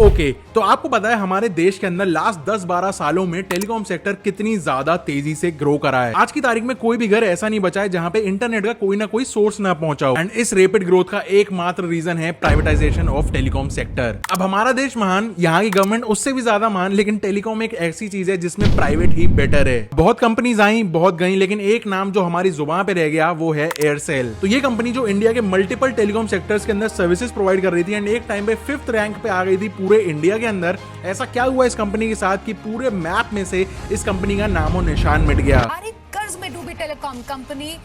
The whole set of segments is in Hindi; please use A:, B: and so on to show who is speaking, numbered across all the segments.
A: ओके, तो आपको पता है हमारे देश के अंदर लास्ट 10-12 सालों में टेलीकॉम सेक्टर कितनी ज्यादा तेजी से ग्रो करा है। आज की तारीख में कोई भी घर ऐसा नहीं बचा है जहां पे इंटरनेट का कोई ना कोई सोर्स ना पहुंचा हो। एंड इस रेपिड ग्रोथ का एकमात्र रीजन है प्राइवेटाइजेशन ऑफ टेलीकॉम सेक्टर। अब हमारा देश महान, यहाँ की गवर्नमेंट उससे भी ज्यादा महान, लेकिन टेलीकॉम एक ऐसी चीज है जिसमें प्राइवेट ही बेटर है। बहुत कंपनीज आई, बहुत गई, लेकिन एक नाम जो हमारी जुबान पे रह गया वो है एयरसेल। तो ये कंपनी जो इंडिया के मल्टीपल टेलीकॉम सेक्टर्स के अंदर सर्विसेज प्रोवाइड कर रही थी एंड एक टाइम पे 5th रैंक पे आ गई थी पूरे इंडिया के अंदर। ऐसा क्या हुआ इस कंपनी के साथ कि पूरे मैप में से इस कंपनी का नामो निशान मिट गया।
B: कर्ज में डूबी टेलीकॉम कंपनी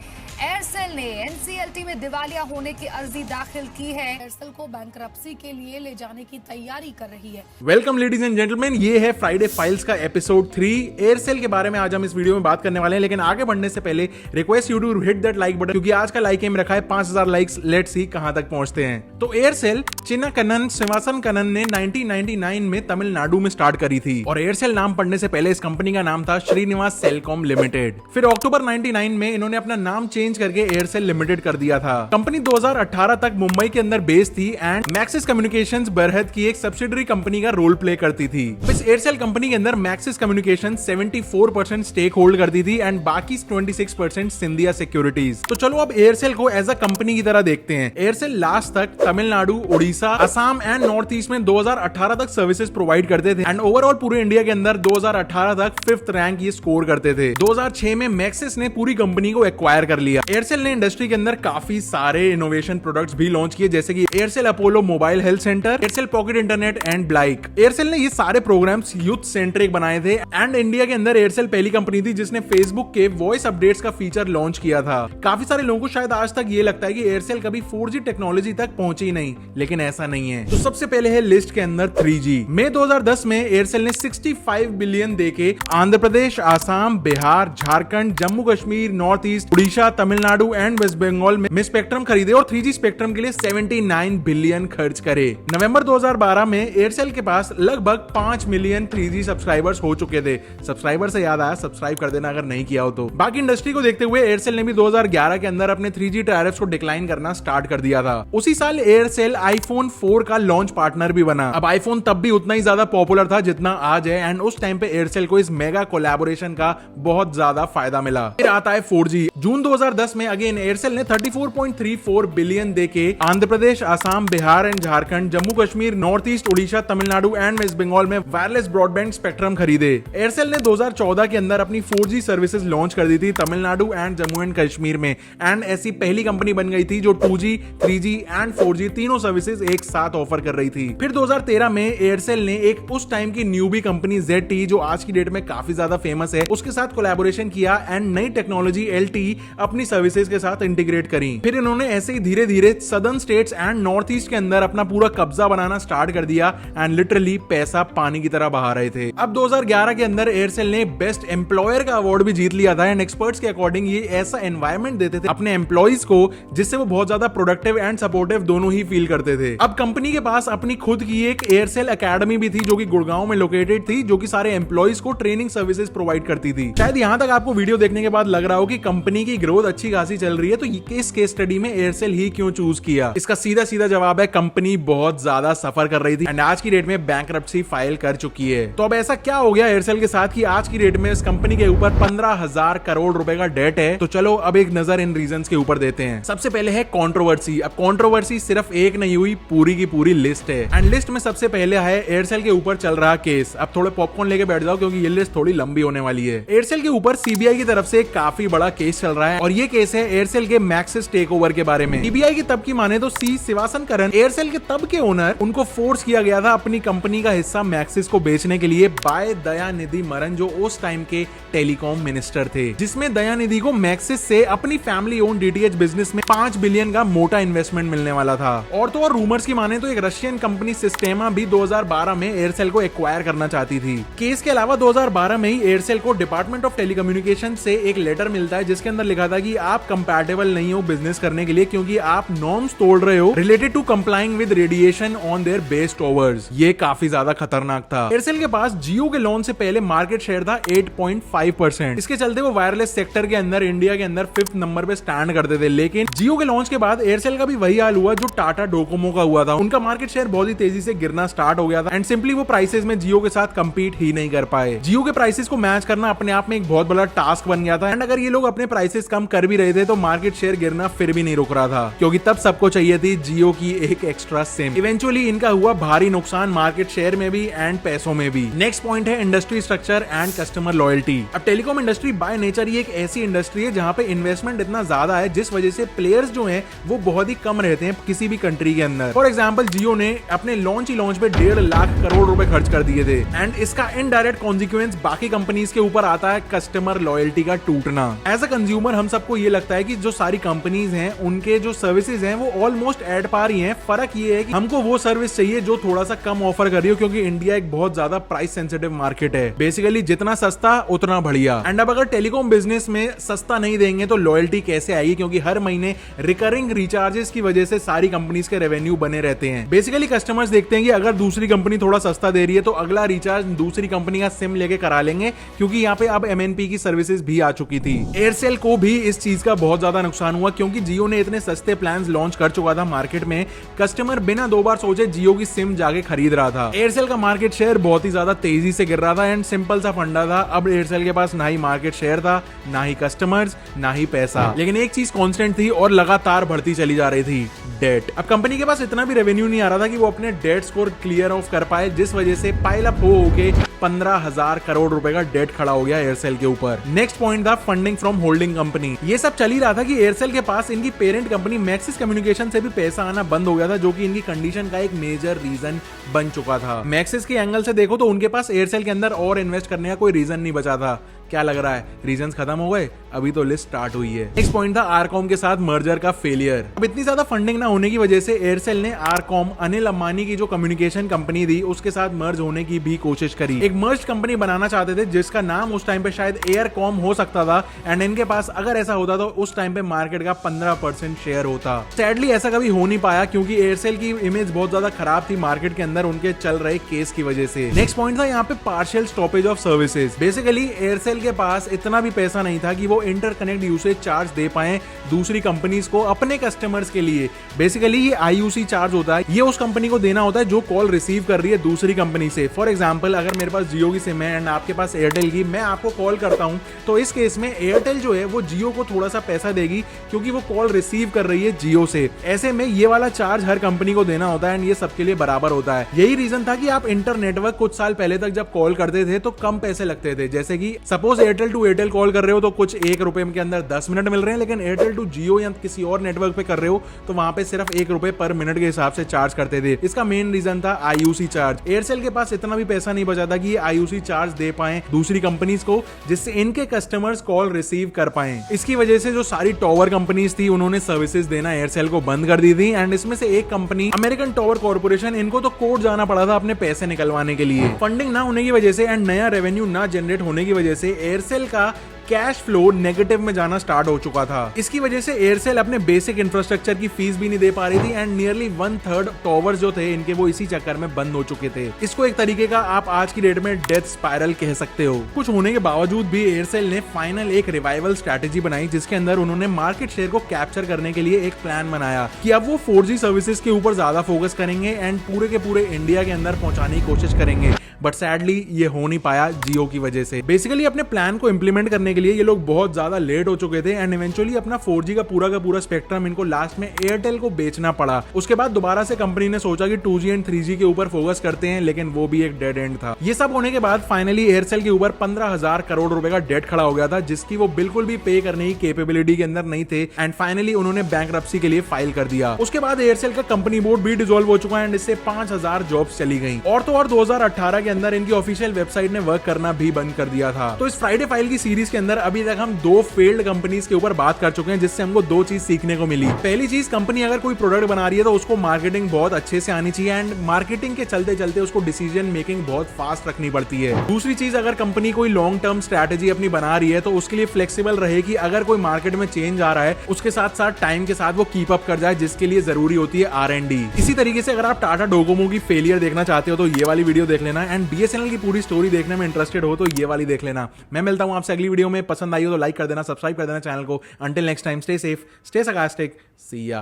B: एयरसेल ने एनसीएलटी में दिवालिया होने की अर्जी दाखिल की है। एयरसेल को बैंकरप्सी के लिए ले जाने की तैयारी कर रही है।
A: वेलकम लेडीज एंड जेंटलमैन, ये है फ्राइडे फाइल्स का एपिसोड 3। एयरसेल के बारे में आज हम इस वीडियो में बात करने वाले हैं, लेकिन आगे बढ़ने से पहले request you to hit that like button, क्योंकि आज का लाइक एम रखा है 5000 लाइक्स। लेट्स सी कहां तक पहुंचते हैं। तो एयरसेल चिन्नाकन्नन सिवासन कन्नन ने 1999 में तमिलनाडु में स्टार्ट करी थी और एयरसेल नाम पढ़ने से पहले इस कंपनी का नाम था श्रीनिवास सेलकॉम लिमिटेड। फिर अक्टूबर 99 में इन्होंने अपना नाम चेंज करके एयरसेल लिमिटेड कर दिया था। कंपनी 2018 तक मुंबई के अंदर बेस थी एंड मैक्सिस कम्युनिकेशंस बरहत की एक सब्सिडरी कंपनी का रोल प्ले करती थी। इस एयरसेल कंपनी के अंदर मैक्सिस कम्युनिकेशन 74% स्टेक होल्ड करती थी एंड बाकी 26% सिंधिया सिक्योरिटीज। तो चलो अब एयरसेल को एज अ कंपनी की तरह देखते हैं। एयरसेल लास्ट तक Tamil Nadu, Orissa, Assam and north east में 2018 तक सर्विसेज प्रोवाइड करते थे एंड ओवरऑल पूरे इंडिया के अंदर 2018 तक 5th रैंक ये स्कोर करते थे। 2006 में मैक्सिस ने पूरी कंपनी को एक्वायर कर लिया। एयरसेल ने इंडस्ट्री के अंदर काफी सारे इनोवेशन प्रोडक्ट्स भी लॉन्च किए, जैसे कि Aircel Apollo mobile health centre, Aircel pocket internet and ब्लाइक। एयरसेल ने ये सारे प्रोग्राम्स यूथ सेंट्रिक बनाए थे एंड इंडिया के अंदर एयरसेल पहली कंपनी थी जिसने फेसबुक के वॉइस अपडेट्स का फीचर लॉन्च किया था। काफी सारे लोगों को शायद आज तक ये लगता है कि एयरसेल कभी 4G टेक्नोलॉजी तक पहुंची ही नहीं, लेकिन ऐसा नहीं है। तो सबसे पहले है लिस्ट के अंदर 3G। मई 2010 में एयरसेल ने 65 बिलियन देके Andhra Pradesh, Assam, Bihar, Jharkhand, Jammu Kashmir, north east, Orissa, Tamil Nadu and West Bengal में स्पेक्ट्रम खरीदे और 3G स्पेक्ट्रम के लिए 79 बिलियन खर्च करे। नवंबर 2012 में एयरसेल के पास लगभग 5 मिलियन 3G सब्सक्राइबर्स हो चुके थे। सब्सक्राइबर से याद आया, सब्सक्राइब कर देना अगर नहीं किया हो तो। बाकी इंडस्ट्री को देखते हुए एयरसेल ने भी 2011 के अंदर अपने 3G टैरिफ्स को डिक्लाइन करना स्टार्ट कर दिया था। उसी साल एयरसेल आईफोन 4 का लॉन्च पार्टनर भी बना। अब आईफोन तब भी उतना ही ज्यादा पॉपुलर था जितना आज है एंड उस टाइम पे एयरसेल को इस मेगा कोलैबोरेशन का बहुत ज्यादा फायदा मिला। फिर आता है 4G। जून 2010 में अगेन एयरसेल ने 34.34 बिलियन देके Andhra Pradesh, Assam, Bihar and Jharkhand, Jammu Kashmir, north east, Orissa, Tamil Nadu and West Bengal में वायरलेस ब्रॉडबैंड स्पेक्ट्रम खरीदे। एयरसेल ने 2014 के अंदर अपनी 4G सर्विसेज लॉन्च कर दी थी तमिलनाडु एंड जम्मू एंड कश्मीर में एंड ऐसी पहली कंपनी बन गई थी जो 2G, 3G एंड 4G तीनों सर्विसेज एक साथ ऑफर कर रही थी। फिर 2013 में एयरसेल ने एक उस टाइम की न्यूबी कंपनी ZTE जो आज की डेट में काफी ज्यादा फेमस है, उसके साथ कोलैबोरेशन किया एंड नई टेक्नोलॉजी LTE अपनी सर्विसेज के साथ इंटीग्रेट करी। फिर इन्होंने ऐसे ही धीरे धीरे southern states and north east के अंदर अपना पूरा कब्जा बनाना स्टार्ट कर दिया एंड लिटरली पैसा पानी की तरह बहा रहे थे। अब 2011 के अंदर एयरसेल ने बेस्ट एम्प्लॉयर का अवार्ड भी जीत लिया था एंड एक्सपर्ट्स के अकॉर्डिंग ये ऐसा एनवायरनमेंट देते थे अपने एम्प्लॉइज को जिससे वो बहुत ज्यादा प्रोडक्टिव एंड सपोर्टिव दोनों ही फील करते थे। अब कंपनी के पास अपनी खुद की एक एयरसेल एकेडमी भी थी जो कि गुड़गांव में लोकेटेड थी, जो कि सारे एम्प्लॉइज को ट्रेनिंग सर्विसेज प्रोवाइड करती थी। शायद यहां तक आपको वीडियो देखने के बाद लग रहा हो कि कंपनी की ग्रोथ अच्छी खासी चल रही है, तो इस केस स्टडी में एयरसेल ही क्यों चूज किया? इसका सीधा सीधा जवाब है कंपनी बहुत ज्यादा सफर कर रही थी एंड आज की डेट में बैंकरप्सी फाइल कर चुकी है। तो अब ऐसा क्या हो गया एयरसेल के साथ कि आज की डेट में इस कंपनी के ऊपर 15,000 करोड़ रुपए का डेट है? तो चलो अब एक नजर इन रीजंस के ऊपर देते हैं। सबसे पहले है कंट्रोवर्सी। अब कंट्रोवर्सी सिर्फ एक नहीं हुई, पूरी की पूरी लिस्ट है एंड लिस्ट में सबसे पहले है एयरसेल के ऊपर चल रहा केस। अब थोड़े पॉपकॉर्न लेके बैठ जाओ क्योंकि ये लिस्ट थोड़ी लंबी होने वाली है। एयरसेल के ऊपर CBI की तरफ से एक काफी बड़ा केस चल रहा है और ये केस है एयरसेल के मैक्सिस टेक ओवर के बारे में। CBI की तब की माने तो C सिवासन करण एयरसेल के तब के ओनर, उनको फोर्स किया गया था अपनी कंपनी का हिस्सा मैक्सिस को बेचने के लिए बाय दयानिधि मरन जो उस टाइम के टेलीकॉम मिनिस्टर थे, जिसमें दयानिधि को मैक्सिस से अपनी फैमिली ओन DTH बिजनेस में 5 बिलियन का मोटा इन्वेस्टमेंट मिलने वाला था। और तो और रूमर्स की माने तो एक रशियन कंपनी सिस्टेमा भी 2012 में एयरसेल को एक्वायर करना चाहती थी। केस के अलावा 2012 में ही एयरसेल को डिपार्टमेंट ऑफ टेलीकम्युनिकेशन से एक लेटर मिलता है जिसके अंदर लिखा था कि कि आप कंपैटिबल नहीं हो बिजनेस करने के लिए, क्योंकि आप नॉर्म्स तोड़ रहे हो related to complying with radiation on their base towers. ये काफी ज्यादा खतरनाक था। एयरसेल के पास जियो के लॉन्च से पहले मार्केट शेयर था 8.5%। इसके चलते वो वायरलेस सेक्टर के अंदर इंडिया के अंदर 5th नंबर पे स्टैंड करते थे। लेकिन जियो के लॉन्च के बाद एयरसेल का भी वही हाल हुआ जो टाटा डोकोमो का हुआ था। उनका मार्केट शेयर बहुत ही तेजी से गिरना स्टार्ट हो गया था एंड सिंपली वो प्राइसेस में जियो के साथ कंपीट ही नहीं कर पाए। जियो के प्राइसेस को मैच करना अपने आप में एक बहुत बड़ा टास्क बन गया था एंड अगर ये लोग अपने प्राइसेस कम कर भी रहे थे तो मार्केट शेयर गिरना फिर भी नहीं रुक रहा था, क्योंकि तब सबको चाहिए थी जियो की एक एक्स्ट्रा सिम। इवेंचुअली इनका हुआ भारी नुकसान मार्केट शेयर में भी एंड पैसों में भी। नेक्स्ट पॉइंट है industry structure and customer loyalty. अब टेलीकॉम इंडस्ट्री बाय नेचर ही एक ऐसी इंडस्ट्री है जहां पे इन्वेस्टमेंट इतना ज्यादा है जिस वजह से प्लेयर्स जो हैं वो बहुत ही कम रहते हैं किसी भी कंट्री के अंदर। फॉर एग्जांपल जियो ने अपने लॉन्च पे 1.5 लाख करोड़ रुपए खर्च कर दिए थे एंड इसका इनडायरेक्ट कॉन्सिक्वेंस बाकी कंपनीज के ऊपर आता है कस्टमर लॉयल्टी का टूटना। एज अ कंज्यूमर हम सबको ये लगता है कि जो सारी कंपनीज हैं उनके जो सर्विसेज हैं वो ऑलमोस्ट एट पार ही हैं। फर्क ये है कि हमको वो सर्विस चाहिए जो थोड़ा सा कम ऑफर कर रही हो, क्योंकि इंडिया एक बहुत ज्यादा प्राइस सेंसिटिव मार्केट है। बेसिकली जितना सस्ता उतना बढ़िया। एंड अब अगर टेलीकॉम बिजनेस में सस्ता नहीं देंगे तो लॉयल्टी कैसे आएगी, क्योंकि हर महीने रिकरिंग रिचार्जेस की वजह से सारी कंपनीज के रेवेन्यू बने रहते हैं। बेसिकली कस्टमर्स देखते हैं कि अगर दूसरी कंपनी थोड़ा सस्ता दे रही है तो अगला रिचार्ज दूसरी कंपनी का सिम लेके करा लेंगे, क्योंकि यहाँ पे अब MNP की सर्विसेज भी आ चुकी थी। एयरसेल को भी इस चीज का बहुत ज्यादा नुकसान हुआ, क्योंकि जियो ने इतने सस्ते प्लान्स लॉन्च कर चुका था मार्केट में, कस्टमर बिना 2 बार सोचे जियो की सिम जाके खरीद रहा था। एयरसेल का मार्केट शेयर बहुत ही ज्यादा तेजी से गिर रहा था एंड सिंपल सा फंडा था, अब एयरसेल के पास ना ही मार्केट शेयर था, ना ही कस्टमर्स, ना ही पैसा। लेकिन एक चीज कांस्टेंट थी और लगातार बढ़ती चली जा रही थी, डेट। अब कंपनी के पास इतना भी रेवेन्यू नहीं आ रहा था कि वो अपने डेट स्कोर क्लियर ऑफ कर पाए, जिस वजह से पाइल अप हो के 15,000 करोड़ रुपए का डेट खड़ा हो गया एयरसेल के ऊपर। नेक्स्ट पॉइंट था फंडिंग फ्रॉम होल्डिंग कंपनी। ये सब चल ही रहा था कि एयरसेल के पास इनकी पेरेंट कंपनी मैक्सिस कम्युनिकेशन से भी पैसा आना बंद हो गया था, जो कि इनकी कंडीशन का एक मेजर रीजन बन चुका था। मैक्सिस के एंगल से देखो तो उनके पास एयरसेल के अंदर और इन्वेस्ट करने का कोई रीजन नहीं बचा था। क्या लग रहा है रीजंस खत्म हो गए? अभी तो लिस्ट स्टार्ट हुई है। नेक्स्ट पॉइंट था आरकॉम के साथ मर्जर का फेलियर। अब इतनी ज्यादा फंडिंग ना होने की वजह से एयरसेल ने आरकॉम, अनिल अंबानी की जो कम्युनिकेशन कंपनी थी, उसके साथ मर्ज होने की भी कोशिश करी। एक मर्ज कंपनी बनाना चाहते थे जिसका नाम उस टाइम पे शायद एयरकॉम हो सकता था एंड इनके पास अगर ऐसा होता तो उस टाइम पे मार्केट का 15% शेयर होता। सैडली ऐसा कभी हो नहीं पाया, क्योंकि एयरसेल की इमेज बहुत ज्यादा खराब थी मार्केट के अंदर उनके चल रहे केस की वजह से। नेक्स्ट पॉइंट था यहाँ पे partial stoppage of services. Basically Aircel के पास इतना भी पैसा नहीं था कि वो इंटरकनेक्ट यूसेज चार्ज दे पाए दूसरी कंपनीज को अपने कस्टमर्स के लिए। बेसिकली ये IUC चार्ज होता है, ये उस कंपनी को देना होता है जो कॉल रिसीव कर रही है दूसरी कंपनी से। फॉर एग्जांपल अगर मेरे पास जियो की सिम है एंड आपके पास एयरटेल की, मैं आपको कॉल करता हूं तो इस केस में एयरटेल जो है वो जियो को थोड़ा सा पैसा देगी, क्योंकि वो कॉल रिसीव कर रही है जियो से। ऐसे में ये वाला चार्ज हर कंपनी को देना होता है एंड ये सबके लिए बराबर होता है। यही रीजन था कि आप इंटर नेटवर्क कुछ साल पहले तक जब कॉल करते थे तो कम पैसे लगते थे। जैसे कि suppose Airtel to Airtel call कर रहे हो तो कुछ ₹1 के अंदर 10 मिनट मिल रहे हैं, लेकिन एयरटेल टू जियो या किसी और नेटवर्क पे कर रहे हो तो वहां पे सिर्फ ₹1 पर मिनट के हिसाब से चार्ज करते थे। इसका मेन रीजन था IUC चार्ज। एयरसेल के पास इतना भी पैसा नहीं बचा था कि ये IUC चार्ज दे पाए दूसरी कंपनीज को, जिससे इनके कस्टमर्स कॉल रिसीव कर पाए। इसकी वजह से जो सारी टॉवर कंपनीज थी उन्होंने सर्विसेज देना एयरसेल को बंद कर दी थी एंड इसमें से एक कंपनी अमेरिकन टॉवर कॉर्पोरेशन, इनको तो कोर्ट जाना पड़ा था अपने पैसे निकलवाने के लिए। फंडिंग ना होने की वजह से एंड नया रेवेन्यू ना जनरेट होने की वजह से एयरसेल का कैश फ्लो नेगेटिव में जाना स्टार्ट हो चुका था। इसकी वजह से एयरसेल अपने बेसिक इंफ्रास्ट्रक्चर की फीस भी नहीं दे पा रही थी एंड नियरली 1/3 टॉवर्स जो थे इनके वो इसी चक्कर में बंद हो चुके थे। इसको एक तरीके का आप आज की डेट में डेथ स्पाइरल कह सकते हो। कुछ होने के बावजूद भी एयरसेल ने फाइनल एक रिवाइवल स्ट्रैटेजी बनाई, जिसके अंदर उन्होंने मार्केट शेयर को कैप्चर करने के लिए एक प्लान बनाया कि अब वो 4G सर्विसेज के ऊपर ज्यादा फोकस करेंगे एंड पूरे के पूरे इंडिया के अंदर पहुंचाने की कोशिश करेंगे। बट सैडली ये हो नहीं पाया जियो की वजह से। बेसिकली अपने प्लान को इंप्लीमेंट करने के लिए ये लोग बहुत ज्यादा लेट हो चुके थे एंड इवेंचुअली अपना 4G का पूरा स्पेक्ट्रम इनको लास्ट में एयरटेल को बेचना पड़ा। उसके बाद दोबारा से कंपनी ने सोचा कि 2G एंड 3G के ऊपर फोकस करते हैं, लेकिन वो भी एक डेड एंड था। ये सब होने के बाद फाइनली एयरसेल के ऊपर 15,000 करोड़ रुपए का डेट खड़ा हो गया था, जिसकी वो बिल्कुल भी पे करने की कैपेबिलिटी के अंदर नहीं थे एंड फाइनली उन्होंने बैंकरप्सी के लिए फाइल कर दिया। उसके बाद एयरसेल का कंपनी बोर्ड भी डिसॉल्व हो चुका है एंड इससे 5,000 जॉब्स चली गई। और तो और 2018 के अंदर इनकी ऑफिशियल वेबसाइट ने वर्क करना भी बंद कर दिया था। तो इस फ्राइडे फाइल की सीरीज के अंदर अंदर अभी तक हम 2 फेल्ड कंपनीज के ऊपर बात कर चुके हैं, जिससे हमको 2 चीज सीखने को मिली। पहली चीज, कंपनी अगर कोई प्रोडक्ट बना रही है तो उसको मार्केटिंग बहुत अच्छे से आनी चाहिए एंड मार्केटिंग के चलते चलते उसको डिसीजन मेकिंग बहुत फास्ट रखनी पड़ती है। दूसरी चीज, अगर कंपनी कोई लॉन्ग टर्म स्ट्रैटेजी अपनी बना रही है तो उसके लिए फ्लेक्सिबल रहे कि अगर कोई मार्केट में चेंज आ रहा है उसके साथ साथ टाइम के साथ वो कीप अप कर जाए, जिसके लिए जरूरी होती है R&D। इसी तरीके से अगर आप टाटा डोकोमो की फेलियर देखना चाहते हो तो ये वाली वीडियो देख लेना एंड BSNL की पूरी स्टोरी देखने में इंटरेस्टेड हो तो ये वाली देख लेना। मैं मिलता हूं आपसे अगली वीडियो में। पसंद आई हो तो लाइक कर देना, सब्सक्राइब कर देना चैनल को। Until next time, stay safe, stay sarcastic, see ya।